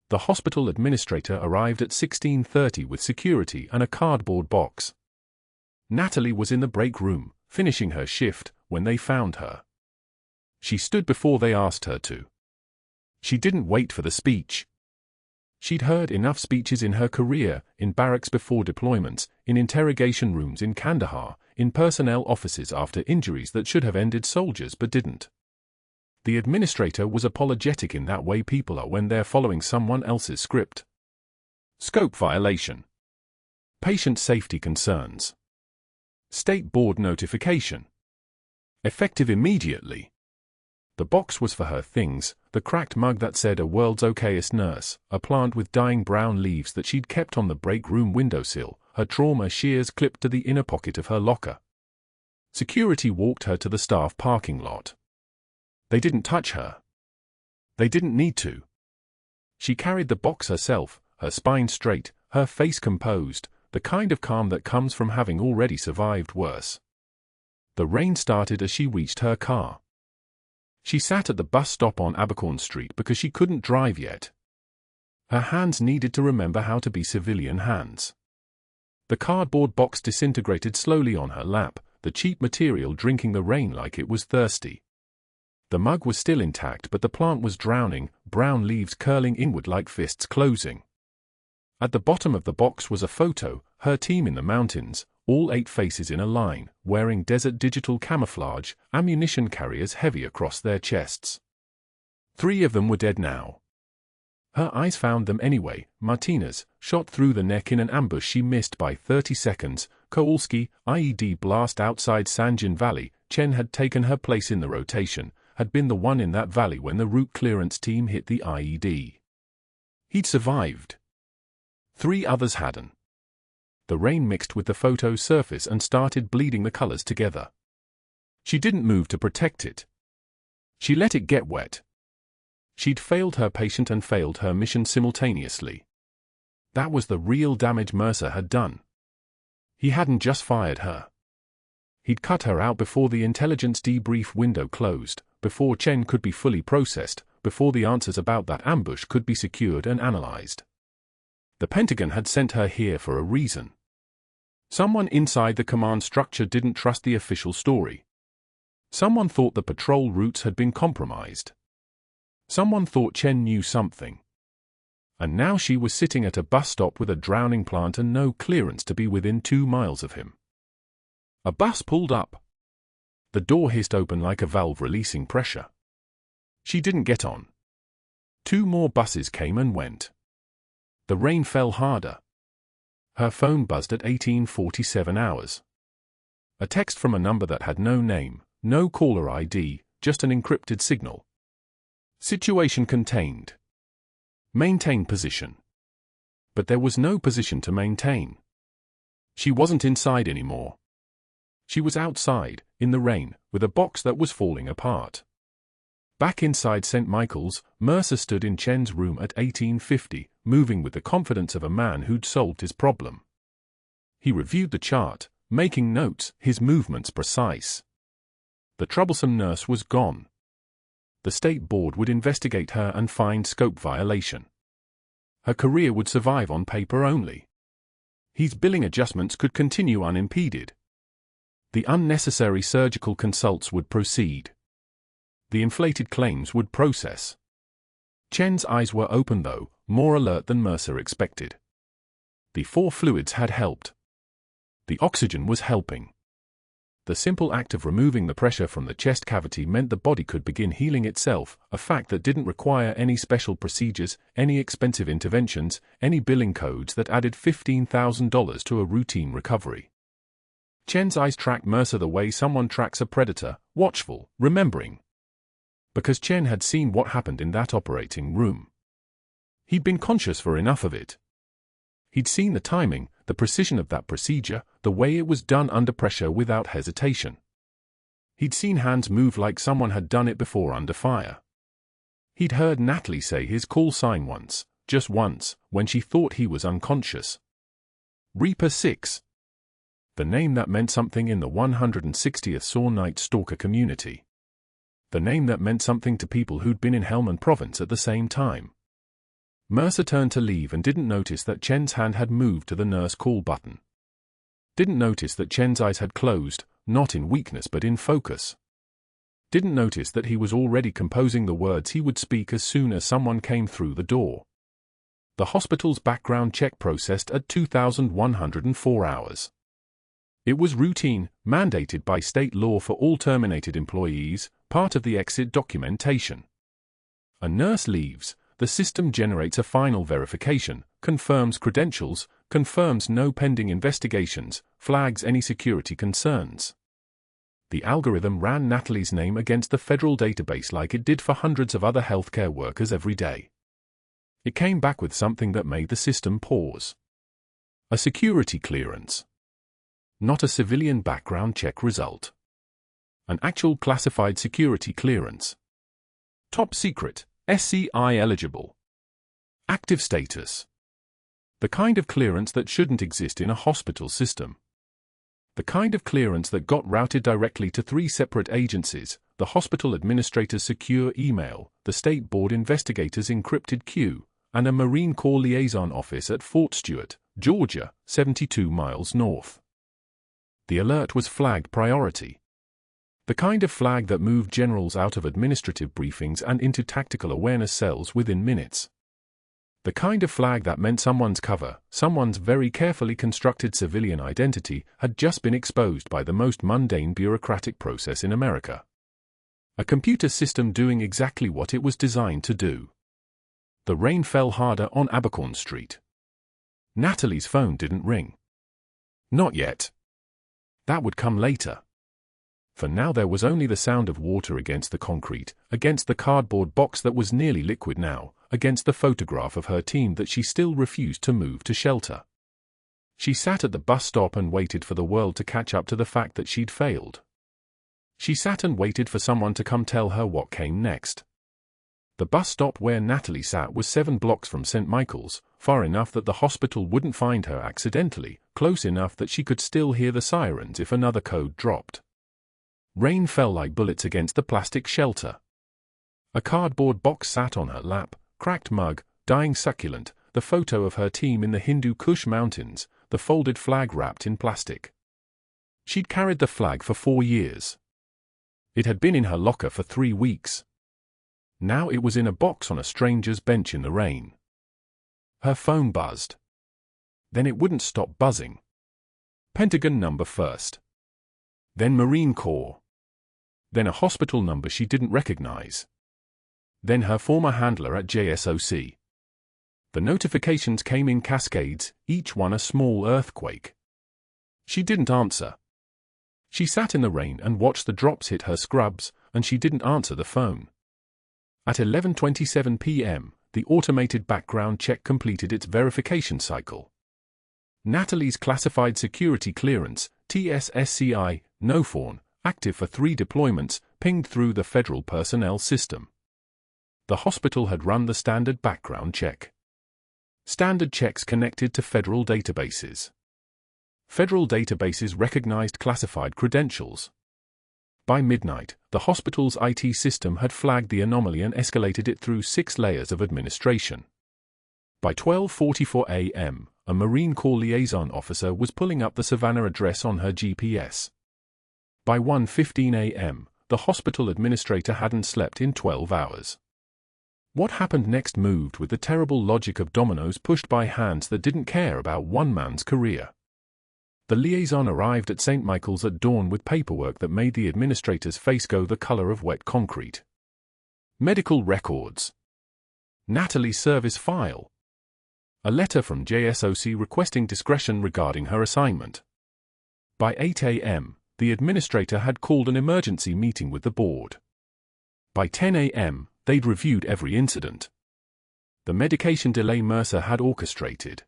The hospital administrator arrived at 16:30 with security and a cardboard box. Natalie was in the break room, finishing her shift, when they found her. She stood before they asked her to. She didn't wait for the speech. She'd heard enough speeches in her career, in barracks before deployments, in interrogation rooms in Kandahar, in personnel offices after injuries that should have ended soldiers but didn't. The administrator was apologetic in that way people are when they're following someone else's script. Scope violation. Patient safety concerns. State board notification. Effective immediately. The box was for her things, the cracked mug that said a world's okayest nurse, a plant with dying brown leaves that she'd kept on the break room windowsill, her trauma shears clipped to the inner pocket of her locker. Security walked her to the staff parking lot. They didn't touch her. They didn't need to. She carried the box herself, her spine straight, her face composed, the kind of calm that comes from having already survived worse. The rain started as she reached her car. She sat at the bus stop on Abercorn Street because she couldn't drive yet. Her hands needed to remember how to be civilian hands. The cardboard box disintegrated slowly on her lap, the cheap material drinking the rain like it was thirsty. The mug was still intact but the plant was drowning, brown leaves curling inward like fists closing. At the bottom of the box was a photo, her team in the mountains, all 8 faces in a line, wearing desert digital camouflage, ammunition carriers heavy across their chests. 3 of them were dead now. Her eyes found them anyway. Martinez, shot through the neck in an ambush she missed by 30 seconds, Kowalski, IED blast outside Sanjin Valley, Chen had taken her place in the rotation, had been the one in that valley when the route clearance team hit the IED. He'd survived. 3 others hadn't. The rain mixed with the photo's surface and started bleeding the colors together. She didn't move to protect it. She let it get wet. She'd failed her patient and failed her mission simultaneously. That was the real damage Mercer had done. He hadn't just fired her. He'd cut her out before the intelligence debrief window closed, before Chen could be fully processed, before the answers about that ambush could be secured and analyzed. The Pentagon had sent her here for a reason. Someone inside the command structure didn't trust the official story. Someone thought the patrol routes had been compromised. Someone thought Chen knew something. And now she was sitting at a bus stop with a drowning plant and no clearance to be within 2 miles of him. A bus pulled up. The door hissed open like a valve releasing pressure. She didn't get on. 2 more buses came and went. The rain fell harder. Her phone buzzed at 18:47 hours. A text from a number that had no name, no caller ID, just an encrypted signal. Situation contained. Maintain position. But there was no position to maintain. She wasn't inside anymore. She was outside, in the rain, with a box that was falling apart. Back inside St. Michael's, Mercer stood in Chen's room at 1850, moving with the confidence of a man who'd solved his problem. He reviewed the chart, making notes, his movements precise. The troublesome nurse was gone. The state board would investigate her and find scope violation. Her career would survive on paper only. His billing adjustments could continue unimpeded. The unnecessary surgical consults would proceed. The inflated claims would process. Chen's eyes were open though, more alert than Mercer expected. The 4 fluids had helped. The oxygen was helping. The simple act of removing the pressure from the chest cavity meant the body could begin healing itself, a fact that didn't require any special procedures, any expensive interventions, any billing codes that added $15,000 to a routine recovery. Chen's eyes tracked Mercer the way someone tracks a predator, watchful, remembering. Because Chen had seen what happened in that operating room. He'd been conscious for enough of it. He'd seen the timing, the precision of that procedure, the way it was done under pressure without hesitation. He'd seen hands move like someone had done it before under fire. He'd heard Natalie say his call sign once, just once, when she thought he was unconscious. Reaper 6. The name that meant something in the 160th Saw Night Stalker community. The name that meant something to people who'd been in Helmand Province at the same time. Mercer turned to leave and didn't notice that Chen's hand had moved to the nurse call button. Didn't notice that Chen's eyes had closed, not in weakness but in focus. Didn't notice that he was already composing the words he would speak as soon as someone came through the door. The hospital's background check processed at 2,104 hours. It was routine, mandated by state law for all terminated employees, part of the exit documentation. A nurse leaves, the system generates a final verification, confirms credentials, confirms no pending investigations, flags any security concerns. The algorithm ran Natalie's name against the federal database like it did for hundreds of other healthcare workers every day. It came back with something that made the system pause. A security clearance. Not a civilian background check result. An actual classified security clearance. Top secret, SCI eligible. Active status. The kind of clearance that shouldn't exist in a hospital system. The kind of clearance that got routed directly to 3 separate agencies, the hospital administrator's secure email, the state board investigator's encrypted queue, and a Marine Corps liaison office at Fort Stewart, Georgia, 72 miles north. The alert was flag priority. The kind of flag that moved generals out of administrative briefings and into tactical awareness cells within minutes. The kind of flag that meant someone's cover, someone's very carefully constructed civilian identity, had just been exposed by the most mundane bureaucratic process in America. A computer system doing exactly what it was designed to do. The rain fell harder on Abercorn Street. Natalie's phone didn't ring. Not yet. That would come later. For now there was only the sound of water against the concrete, against the cardboard box that was nearly liquid now, against the photograph of her team that she still refused to move to shelter. She sat at the bus stop and waited for the world to catch up to the fact that she'd failed. She sat and waited for someone to come tell her what came next. The bus stop where Natalie sat was 7 blocks from St. Michael's, far enough that the hospital wouldn't find her accidentally, close enough that she could still hear the sirens if another code dropped. Rain fell like bullets against the plastic shelter. A cardboard box sat on her lap, cracked mug, dying succulent, the photo of her team in the Hindu Kush Mountains, the folded flag wrapped in plastic. She'd carried the flag for 4 years. It had been in her locker for 3 weeks. Now it was in a box on a stranger's bench in the rain. Her phone buzzed. Then it wouldn't stop buzzing. Pentagon number first. Then Marine Corps. Then a hospital number she didn't recognize. Then her former handler at JSOC. The notifications came in cascades, each one a small earthquake. She didn't answer. She sat in the rain and watched the drops hit her scrubs, and she didn't answer the phone. At 11:27 p.m., the automated background check completed its verification cycle. Natalie's classified security clearance, TSSCI, NOFORN, active for 3 deployments, pinged through the federal personnel system. The hospital had run the standard background check. Standard checks connected to federal databases. Federal databases recognized classified credentials. By midnight, the hospital's IT system had flagged the anomaly and escalated it through 6 layers of administration. By 12:44 a.m., a Marine Corps liaison officer was pulling up the Savannah address on her GPS. By 1:15 a.m., the hospital administrator hadn't slept in 12 hours. What happened next moved with the terrible logic of dominoes pushed by hands that didn't care about one man's career. The liaison arrived at St. Michael's at dawn with paperwork that made the administrator's face go the color of wet concrete. Medical records. Natalie's service file. A letter from JSOC requesting discretion regarding her assignment. By 8 a.m., the administrator had called an emergency meeting with the board. By 10 a.m., they'd reviewed every incident. The medication delay Mercer had orchestrated.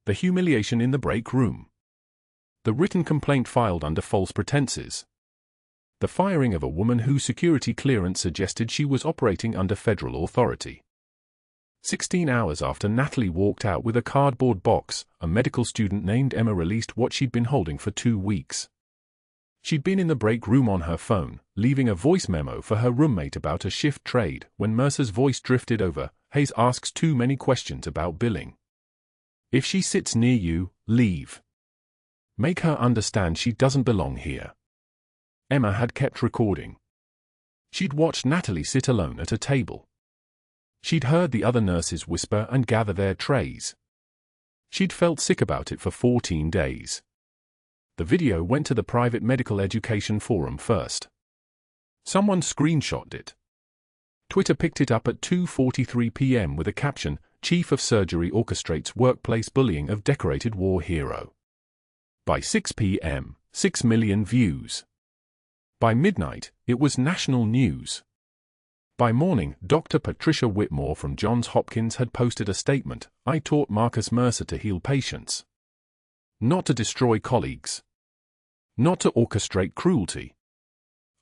The humiliation in the break room. The written complaint filed under false pretenses. The firing of a woman whose security clearance suggested she was operating under federal authority. 16 hours after Natalie walked out with a cardboard box, a medical student named Emma released what she'd been holding for 2 weeks. She'd been in the break room on her phone, leaving a voice memo for her roommate about a shift trade, when Mercer's voice drifted over. Hayes asks too many questions about billing. If she sits near you, leave. Make her understand she doesn't belong here. Emma had kept recording. She'd watched Natalie sit alone at a table. She'd heard the other nurses whisper and gather their trays. She'd felt sick about it for 14 days. The video went to the private medical education forum first. Someone screenshotted it. Twitter picked it up at 2:43 p.m. with a caption, "Chief of Surgery orchestrates workplace bullying of decorated war hero." By 6 p.m., 6 million views. By midnight, it was national news. By morning, Dr. Patricia Whitmore from Johns Hopkins had posted a statement, "I taught Marcus Mercer to heal patients. Not to destroy colleagues. Not to orchestrate cruelty.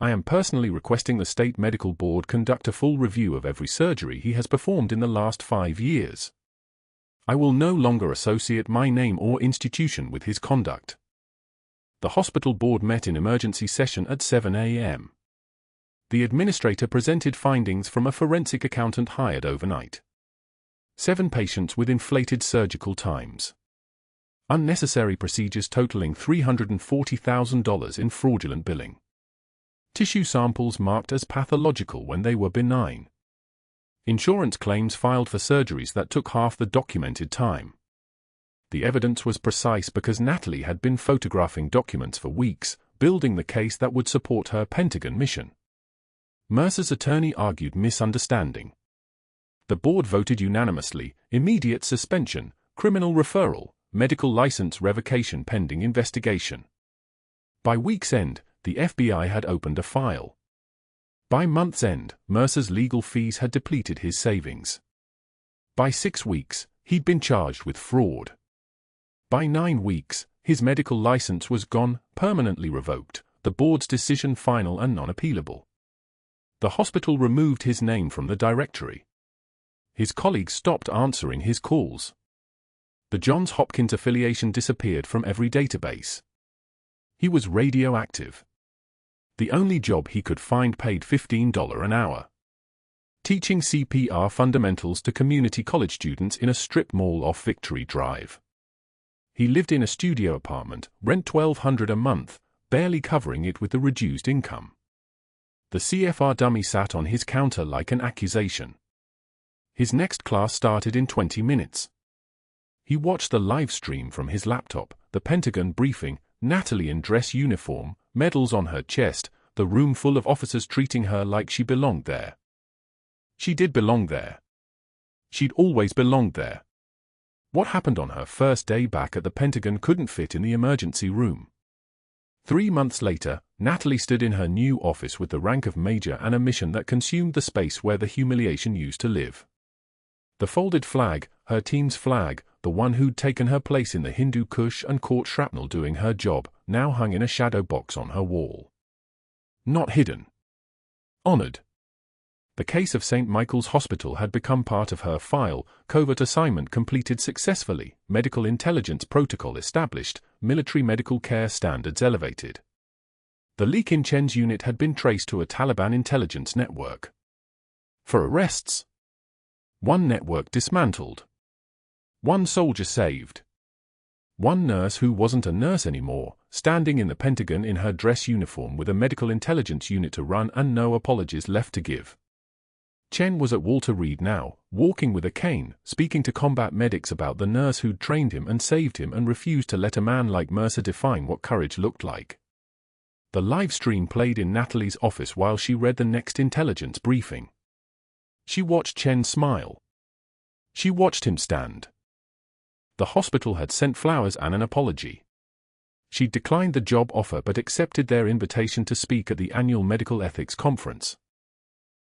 I am personally requesting the state medical board conduct a full review of every surgery he has performed in the last 5 years. I will no longer associate my name or institution with his conduct." The hospital board met in emergency session at 7 a.m. The administrator presented findings from a forensic accountant hired overnight. 7 patients with inflated surgical times. Unnecessary procedures totaling $340,000 in fraudulent billing. Tissue samples marked as pathological when they were benign. Insurance claims filed for surgeries that took half the documented time. The evidence was precise because Natalie had been photographing documents for weeks, building the case that would support her Pentagon mission. Mercer's attorney argued misunderstanding. The board voted unanimously, immediate suspension, criminal referral, medical license revocation pending investigation. By week's end, the FBI had opened a file. By month's end, Mercer's legal fees had depleted his savings. By 6 weeks, he'd been charged with fraud. By 9 weeks, his medical license was gone, permanently revoked, the board's decision final and non-appealable. The hospital removed his name from the directory. His colleagues stopped answering his calls. The Johns Hopkins affiliation disappeared from every database. He was radioactive. The only job he could find paid $15 an hour. Teaching CPR fundamentals to community college students in a strip mall off Victory Drive. He lived in a studio apartment, rent $1,200 a month, barely covering it with the reduced income. The CFR dummy sat on his counter like an accusation. His next class started in 20 minutes. He watched the live stream from his laptop, the Pentagon briefing, Natalie in dress uniform, medals on her chest, the room full of officers treating her like she belonged there. She did belong there. She'd always belonged there. What happened on her first day back at the Pentagon couldn't fit in the emergency room. 3 months later, Natalie stood in her new office with the rank of major and a mission that consumed the space where the humiliation used to live. The folded flag, her team's flag, the one who'd taken her place in the Hindu Kush and caught shrapnel doing her job, now hung in a shadow box on her wall. Not hidden. Honored. The case of St. Michael's Hospital had become part of her file, covert assignment completed successfully, medical intelligence protocol established, military medical care standards elevated. The leak in Chen's unit had been traced to a Taliban intelligence network. For arrests. 1 network dismantled. 1 soldier saved. 1 nurse who wasn't a nurse anymore, standing in the Pentagon in her dress uniform with a medical intelligence unit to run and no apologies left to give. Chen was at Walter Reed now, walking with a cane, speaking to combat medics about the nurse who'd trained him and saved him and refused to let a man like Mercer define what courage looked like. The live stream played in Natalie's office while she read the next intelligence briefing. She watched Chen smile. She watched him stand. The hospital had sent flowers and an apology. She declined the job offer but accepted their invitation to speak at the annual medical ethics conference.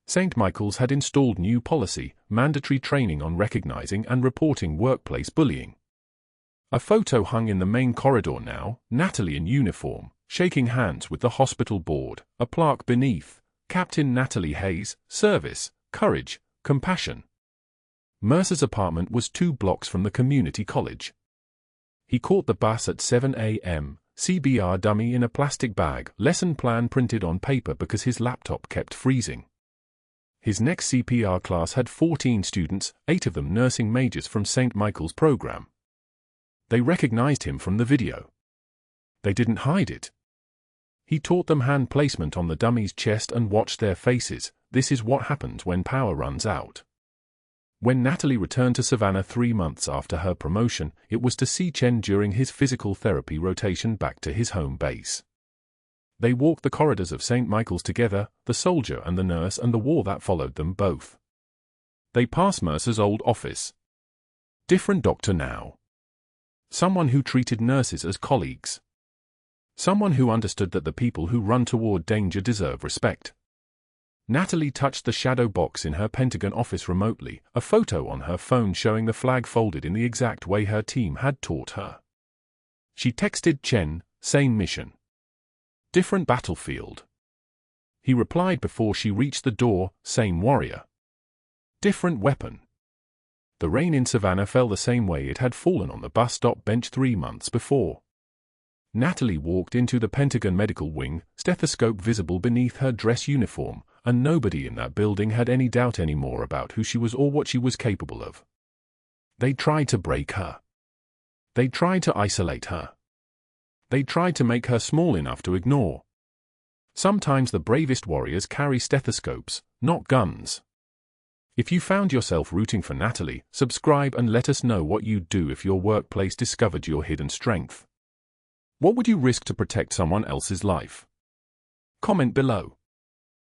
St. Michael's had installed new policy, mandatory training on recognizing and reporting workplace bullying. A photo hung in the main corridor now, Natalie in uniform, shaking hands with the hospital board, a plaque beneath, Captain Natalie Hayes, service, courage, compassion. Mercer's apartment was 2 blocks from the community college. He caught the bus at 7 a.m., CBR dummy in a plastic bag, lesson plan printed on paper because his laptop kept freezing. His next CPR class had 14 students, 8 of them nursing majors from St. Michael's program. They recognized him from the video. They didn't hide it. He taught them hand placement on the dummy's chest and watched their faces. This is what happens when power runs out. When Natalie returned to Savannah 3 months after her promotion, it was to see Chen during his physical therapy rotation back to his home base. They walked the corridors of St. Michael's together, the soldier and the nurse, and the war that followed them both. They passed Mercer's old office. Different doctor now. Someone who treated nurses as colleagues. Someone who understood that the people who run toward danger deserve respect. Natalie touched the shadow box in her Pentagon office remotely, a photo on her phone showing the flag folded in the exact way her team had taught her. She texted Chen, same mission. Different battlefield. He replied before she reached the door, same warrior. Different weapon. The rain in Savannah fell the same way it had fallen on the bus stop bench 3 months before. Natalie walked into the Pentagon medical wing, stethoscope visible beneath her dress uniform, and nobody in that building had any doubt anymore about who she was or what she was capable of. They tried to break her. They tried to isolate her. They tried to make her small enough to ignore. Sometimes the bravest warriors carry stethoscopes, not guns. If you found yourself rooting for Natalie, subscribe and let us know what you'd do if your workplace discovered your hidden strength. What would you risk to protect someone else's life? Comment below.